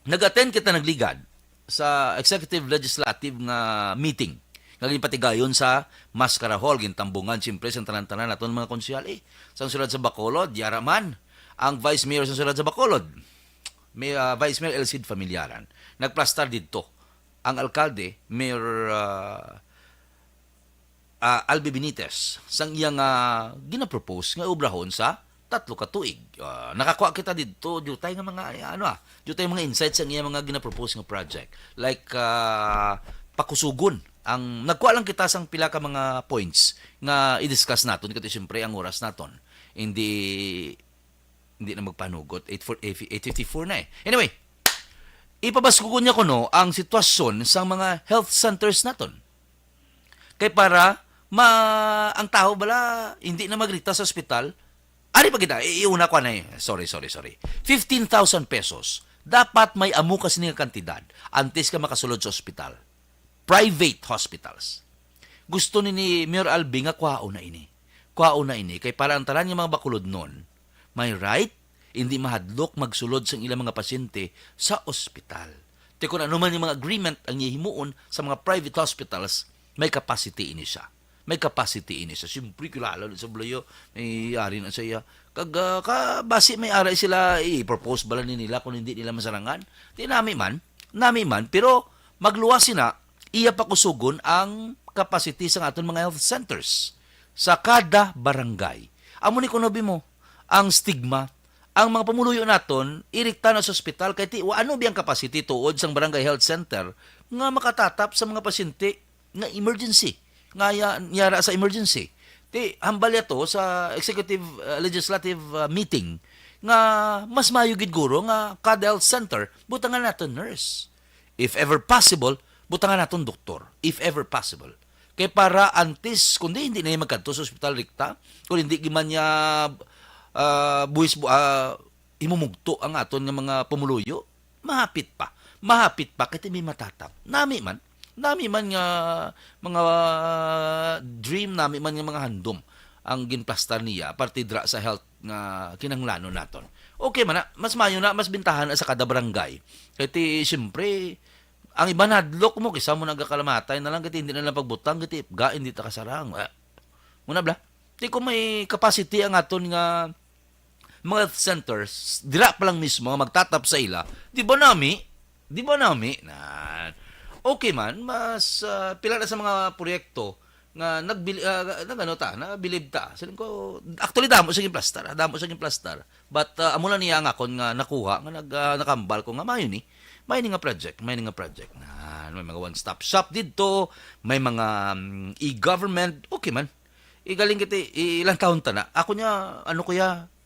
Nag-attend kita nagligad sa executive legislative nga meeting nga ginpatigayon sa Mascara Hall gintambungan siyempre sa tanan-tanan naton mga konsyal sa sulod sa Bacolod yaraman ang Vice Mayor sa sulod sa Bacolod may Vice Mayor Elcid Familiaran nagplastar didto ang alkalde Mayor Albi Benitez sang iyang ginapropose nga obrahon sa 3 ka tuig. Nakakuha kita dito, jutay nga mga jutay mga insights ang iya mga ginapropose nga project. Like pakusugon ang nagkuha lang kita sang pila ka mga points nga i-discuss naton kasi siyempre ang oras naton. Hindi na magpanugot 8:54 na . Anyway, ipabaskugon niya kuno ang sitwasyon sa mga health centers naton. Kay para ang tao bala hindi na magrita sa ospital. Ari pa kita, iuna ko na sorry. 15,000 pesos. Dapat may amu kasi nga kantidad antes ka makasulod sa ospital. Private hospitals. Gusto ni Mayor Albi nga kwaon na ini. Kay para ang tanan nga mga bakulod nun, may right, hindi mahadlok magsulod sa ilang mga pasyente sa ospital. Te kung ano man yung mga agreement ang himuon sa mga private hospitals, may capacity ini siya. Siyempre, kilala sa Blayo, may ari na siya. Basi may aray sila, i-propose bala nila kung hindi nila masarangan. Di nami man, pero magluwas sina, iya pakusugon ang capacity sa aton mga health centers sa kada barangay. Amo ni kunobi mo, ang stigma, ang mga pamuluyo naton, irikta na sa ospital, kaya ano biyang capacity tuod sa barangay health center nga makatatap sa mga pasyente nga emergency. Yara sa emergency. Hambal to sa executive legislative meeting nga mas mayo gid guro nga kada health center butangan naton nurse. If ever possible, butangan naton doktor. If ever possible. Kay para antes kundi hindi na magkadto sa ospital rikta, kung hindi giman niya imumugto ang aton nga mga pumuluyo, mahapit pa kay may matatap. Nami man nga mga dream, nami man nga mga handom ang ginplastar niya partidra sa health nga kinahanglanon naton. Okay man mas mayo na, mas bintahan sa kada barangay. Kaya siyempre, ang iba nadlok mo, kisa mo nagkakalamatay na lang, kaya hindi na lang pagbutang, kaya hindi ta kasarang. Muna bla, kung may capacity ang aton nga mga health centers, dira pa lang mismo, magtatap sa ila, di ba nami? Okay man, mas pila na sa mga proyekto nga nabilib ta. Saling ko actually damo sa plastar. But amo lang niya nga kon nga nakuha nga nakambal ko nga mayo ni. May nga project. May mga one-stop shop dito, may mga e-government, okay man. Igaling kiti ilang taon ta na. Ako niya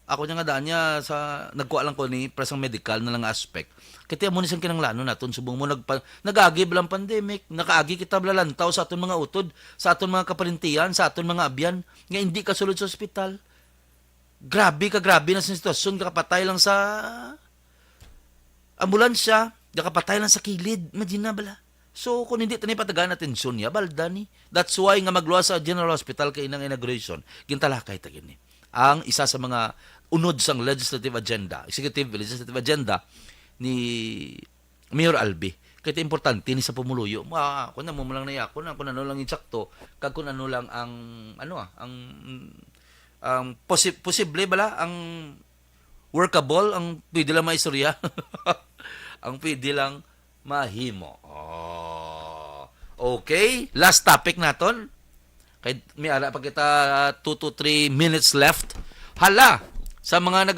nga daan niya sa nagkuha lang ko ni presang medical na lang aspect. Kaya mo nisang kinanglano naton subong mo nag-agi bilang pandemic, nakaagi kita blalantaw sa aton mga utod, sa aton mga kaparintiyan, sa aton mga abyan nga hindi ka sulod sa ospital. Grabe na sa sitwasyon, kakapatay lang sa ambulansya, kakapatay lang sa kilid, imagine na bala. So, kung hindi tani patagaan atensyon niya, balda ni. That's why nga magluwas sa General Hospital kay inang inauguration, gintalakay ta gini. Ang isa sa mga unod sang legislative agenda, executive legislative agenda ni Mayor Albi. Kaya importante ni sa pumuluyo. Kung na mo lang na yakon, kung ano lang insakto, kag kung ano lang ang posible bala, ang workable, ang pwede lang maistorya. Ang pwede lang mahimo. Okay, last topic naton. Kay may ara pa kita 2 to 3 minutes left. Hala, sa mga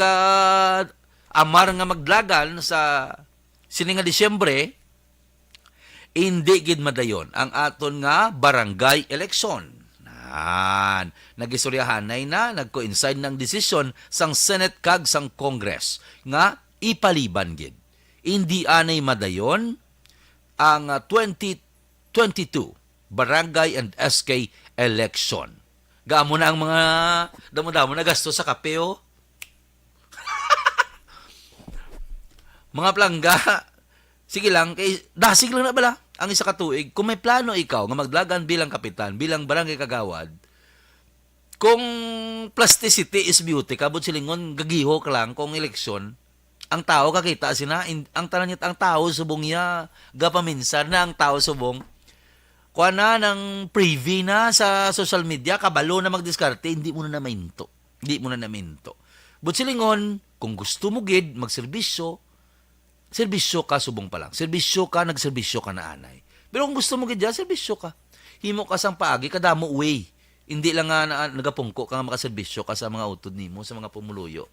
amar nga maglagan sa sininga Disyembre, hindi gid madayon ang aton nga barangay election. Nagisuryahanay na, nag-coincide ng desisyon sang Senate kag sang Congress nga ipaliban gid. Hindi anay madayon ang 2022 barangay and SK election. Gaamo na ang mga damo-damo na gasto sa kape, oh. Mga plangga, sige lang, dasig lang na bala ang isa ka tuig. Kung may plano ikaw nga maglagan bilang kapitan, bilang barangay kagawad, kung plasticity is beauty, kabot silingon, gagiho ka lang kung eleksyon, ang tao kakita sina, ang tanan ang tao subong niya, gapaminsan na ang tao subong, kuha na ng preview na sa social media, kabalo na magdiskarte, hindi mo na naminto. Hindi mo na naminto. But silingon, kung gusto mo gid, magserbisyo, serbisyo ka subong pa lang. Serbisyo ka, nagserbisyo ka na anay. Pero kung gusto mo gid, serbisyo ka. Himo ka sang paagi, kadamo way. Hindi lang nga nagapungko ka nga makaserbisyo ka sa mga utod nimo, sa mga pumuluyo.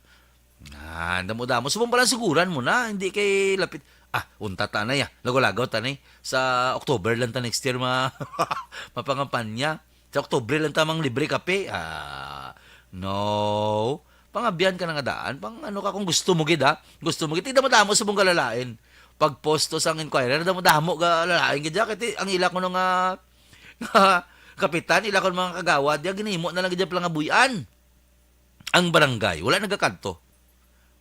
Damo-damo. Subong pa lang siguran mo na, hindi kay lapit. Unta tanay Lago-lagaw tanay. Sa October lang ta next year mapangampanya. Sa October lang ta mang libre kape. No. Pangabyan ka na nga daan. Pang ano ka kung gusto mo gid Gusto mo gid. Damo-damo subong kalalain. Pag posto sang inquirer, damo-damo ka lalain gid kay ang ila ko nga kapitan, ila ko mga kagawad, ginimo na lang gid lang abuyan. Ang barangay, wala nagakanto.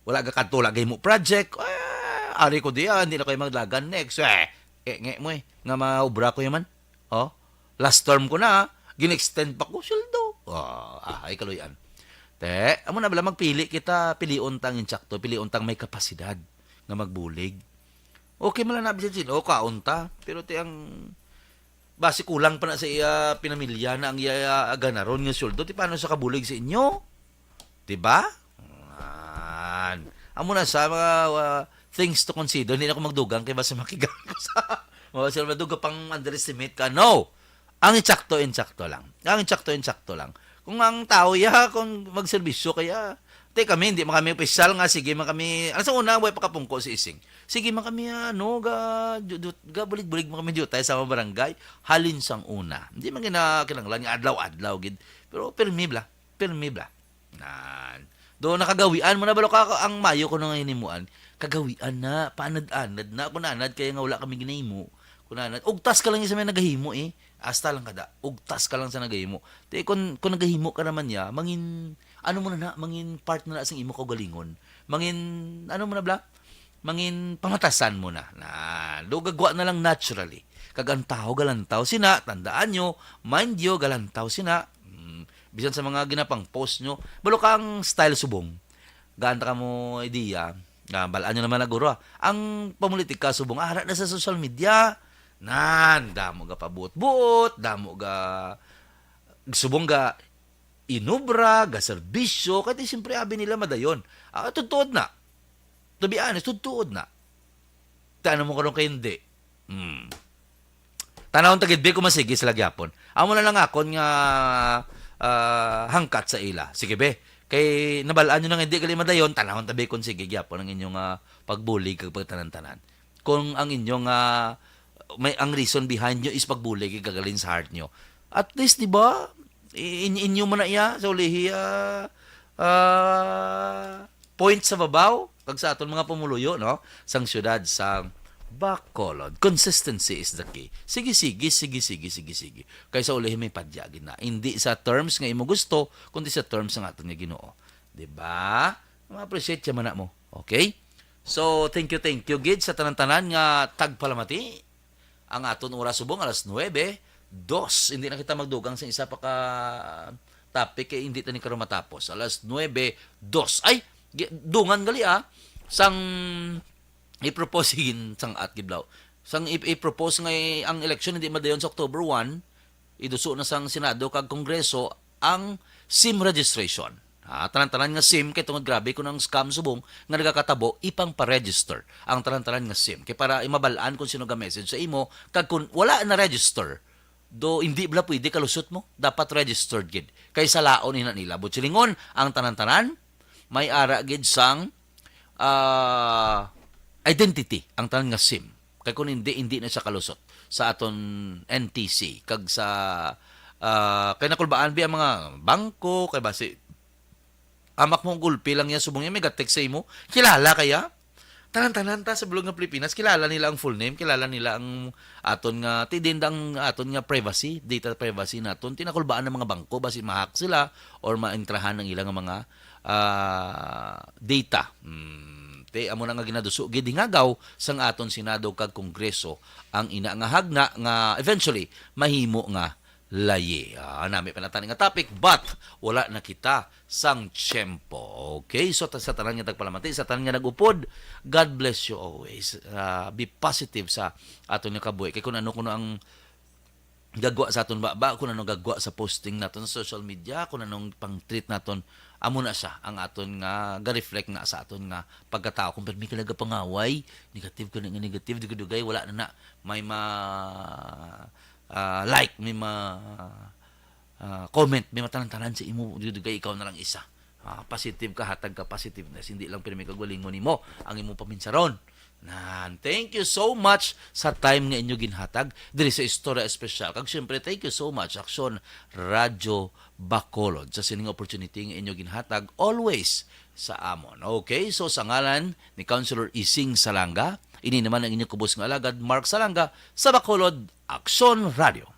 Wala gakanto lagay mo project. Ari ko diya, hindi na kayo maglagan next. Nge mo nga maubra ko yaman. Last term ko na, gin-extend pa ko, sildo. Ay kaluyan. Amo na bala magpili kita, pilion tang insakto, pilion tang may kapasidad nga magbulig. Okay man lang nabisin, kaunta. Pero ang basi kulang pa na sa iya pinamilya na ang iya ganaron nga sildo, paano sa kabulig sa inyo? Diba? Amo na sa mga things to consider, hindi na ako magdugang kaya basta makigang ko sa mga maduga pang underestimate ka. No! Ang insakto lang. Ang insakto lang. Kung ang tao kung magserbisyo kaya, kami, hindi man kami opisyal nga, sige man kami, sa una, way pakapungko si Ising. Sige man kami, bulig-bulig man kami dito tayo sa mga barangay, halin sang una. Hindi man kinanglan, adlaw-adlaw, gid. Pero pirmi bla. Doon nakagawian mo na balo ka ang mayo ko nang hinimuan. Kagawian na, panad-anad na. Kunanad, kaya nga wala kami ginahimo. Kunanad, ugtas ka lang yung sa may nagahimo Asta lang kada, ugtas ka lang sa nagahimo. Kung nagahimo ka naman mangin, mangin part na sa imo kaugalingon. Mangin, mangin pamatasan mo na. Do gagwa na lang naturally. Kagantaw, galantaw sina, tandaan nyo, mind you, galantaw sina. Bisan sa mga ginapang post nyo, balo kang style subong. Ganta ka mo idea, balaan nyo naman na guro. Ang pamulitika subong, harap na sa social media. Damo ga pabuot-buot, damo ga subong ga inubra, ga serbisyo, kaya siyempre abi nila madayon. Tutuod na. To be honest, tutuod na. Tano mo karong kayo hindi. Tanawang tagidbi ko masigi sila gyapon. Amo na lang akon nga hangkat sa ila. Sige be, kay nabalaan nyo nang hindi gali madayon, tanahon tabi kung sige gyapon ang inyong pagbulig kag pagtanan-tanan. Kung ang inyong may ang reason behind nyo is pagbulig kag gagalin sa heart nyo. At least, di ba, inyo mo na iya sa ulihi point sa babaw kag sa aton mga pumuluyo, no? Sang syudad, sang Bacolod. Consistency is the key. Sige. Kaysa ulihin may padyagin na. Hindi sa terms nga imo gusto, kundi sa terms nga aton nga Ginoo. Diba? Ma-appreciate siya man mo. Okay? So, thank you, gid sa tanan-tanan nga tagpalamati. ang aton oras subong alas 9:02. Hindi na kita magdugang sa isa pa ka topic kay hindi tani karon matapos. Alas 9:02. Ay, dungan gali sang i-propose sang at giblaw. Sang i-propose nga ang election hindi madayon sa October 1, iduso na sang Senado kag Kongreso ang SIM registration. Tanan-tanan nga SIM kay tungod grabe kun ang scam subong nga nagakatabo ipang pa-register ang tanan-tanan nga SIM kay para imabalaan kung sino ga message sa imo kag kun wala na register do hindi bala pwede kalusot mo dapat registered gid kay sa laon ina nila butsilingon ang tanan-tanan may ara gid sang identity ang tanan nga SIM kay kun hindi na siya kalusot sa aton NTC kag sa kay nakulbaan bi ang mga bangko kay basi amak mong gulpi lang yan subong yan may gatex sa imo kilala kaya tanan-tanan ta sa bulog nga Pilipinas kilala nila ang full name kilala nila ang aton nga tidindang aton nga privacy data privacy naton tinakulbaan ng mga bangko basi ma-hack sila or maentrahan ng ilang mga data amo na nga ginaduso gid hingagaw sang aton Senado kag Kongreso ang ina nga hagna nga eventually mahimo nga laye. Nami panatani nga topic but wala na kita sang tiyempo. Okay? So sa tanan nga tagpalamati, sa tanan nga nagupod, God bless you always. Be positive sa aton nga kabuhi. Kay kung ano ang gagwa sa aton ba kung ano gagwa sa posting naton sa social media, kung anong pang-treat naton, amo na siya ang aton nga ga-reflect nga sa aton nga pagkatao. Kung may kalaga pangaway, negative ko nga negative, dugay wala na may like, may comment, may matanan-tanan sa imo, dugay ikaw na lang isa. Positive ka, hatag ka positiveness, hindi lang pirmi kagalingon nimo ang imo paminsaron. Thank you so much sa time nga inyo ginhatag diri sa Istorya Espesyal. Kag syempre, thank you so much Aksyon Radyo Bacolod sa sining opportunity nga inyo ginhatag always sa amon. Okay, so sa ngalan ni Councilor Ising Salanga, ini naman ang inyong kubos nga alagad, Mark Salanga, sa Bacolod Aksyon Radio.